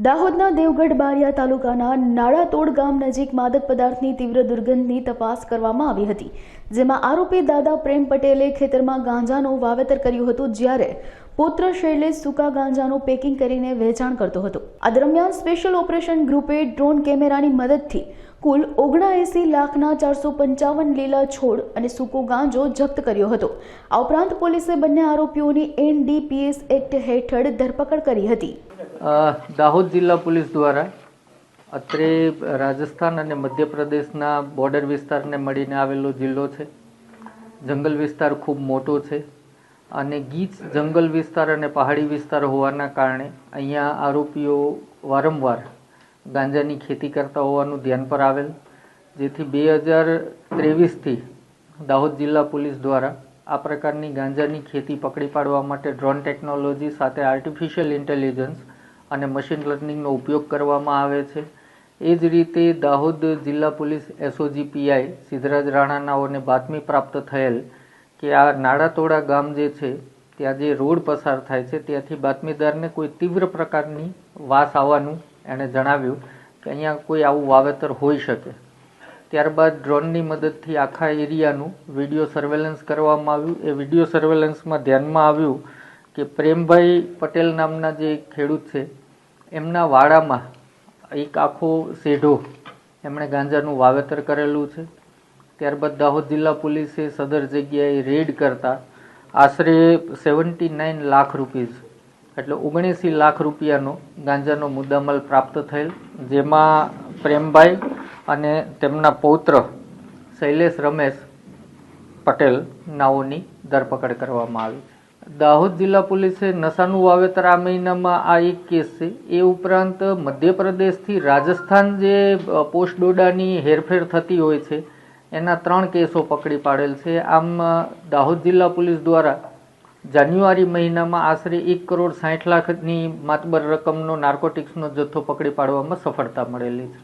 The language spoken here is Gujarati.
દાહોદના દેવગઢ બારિયા તાલુકાના નાળાતોડ ગામ નજીક માદક પદાર્થની તીવ્ર દુર્ગંધની તપાસ કરવામાં આવી હતી, જેમાં આરોપી દાદા પ્રેમ પટેલે ખેતરમાં ગાંજાનું વાવેતર કર્યું હતું, જ્યારે પુત્ર શૈલેષ સૂકા ગાંજાનું પેકિંગ કરીને વેચાણ કરતો હતો। આ દરમિયાન સ્પેશિયલ ઓપરેશન ગ્રુપે ડ્રોન કેમેરાની મદદથી કુલ 79,455 લીલા છોડ અને સૂકો ગાંજો જપ્ત કર્યો હતો। આ ઉપરાંત પોલીસે બંને આરોપીઓની NDPS એક્ટ હેઠળ ધરપકડ કરી હતી। દાહોદ જિલ્લા પોલીસ દ્વારા અત્રે રાજસ્થાન અને મધ્યપ્રદેશના બોર્ડર વિસ્તારને મળીને આવેલો જિલ્લો છે। જંગલ વિસ્તાર ખૂબ મોટો છે અને ગીચ જંગલ વિસ્તાર અને પહાડી વિસ્તાર હોવાના કારણે અહીંયા આરોપીઓ વારંવાર ગાંજાની ખેતી કરતા હોવાનું ધ્યાન પર આવેલ, જેથી 2023થી દાહોદ જિલ્લા પોલીસ દ્વારા આ પ્રકારની ગાંજાની ખેતી પકડી પાડવા માટે ડ્રોન ટેકનોલોજી સાથે આર્ટિફિશિયલ ઇન્ટેલિજન્સ અને મશીન લર્નિંગનો ઉપયોગ કરવામાં આવે છે। એ જ રીતે દાહોદ જિલ્લા પોલીસ SOG PI સિદ્ધરાજ રાણાનાઓને બાતમી પ્રાપ્ત થયેલ કે આ નાળાતોડા ગામ જે છે ત્યાં જે રોડ પસાર થાય છે ત્યાંથી બાતમીદારને કોઈ તીવ્ર પ્રકારની વાસ આવવાનું એણે જણાવ્યું કે અહીંયા કોઈ આવું વાવેતર હોઈ શકે। ત્યારબાદ ડ્રોનની મદદથી આખા એરિયાનું વિડીયો સર્વેલન્સ કરવામાં આવ્યું। એ વિડીયો સર્વેલન્સમાં ધ્યાનમાં આવ્યું કે પ્રેમભાઈ પટેલ નામના જે ખેડૂત છે એમના વાડામાં એક આખો શેઢો એમણે ગાંજાનું વાવેતર કરેલું છે। ત્યારબાદ દાહોદ જિલ્લા પોલીસે સદર જગ્યાએ રેડ કરતા આશરે 79 લાખ રૂપિયા એટલે 79 લાખ રૂપિયાનો ગાંજાનો મુદ્દામાલ પ્રાપ્ત થયેલ, જેમાં પ્રેમભાઈ અને તેમના પૌત્ર શૈલેષ રમેશ પટેલ નાઓની ધરપકડ કરવામાં આવી। દાહોદ જિલ્લા પોલીસે નશાનું વાવેતર આ મહિનામાં આ એક કેસ છે। એ ઉપરાંત મધ્યપ્રદેશથી રાજસ્થાન જે પોસ્ટ ડોડાની હેરફેર થતી હોય છે એના 3 કેસો પકડી પાડેલ છે। આમ દાહોદ જિલ્લા પોલીસ દ્વારા જાન્યુઆરી મહિનામાં આશરે 1,60,00,000ની માતબર રકમનો નાર્કોટિક્સનો જથ્થો પકડી પાડવામાં સફળતા મળેલી છે।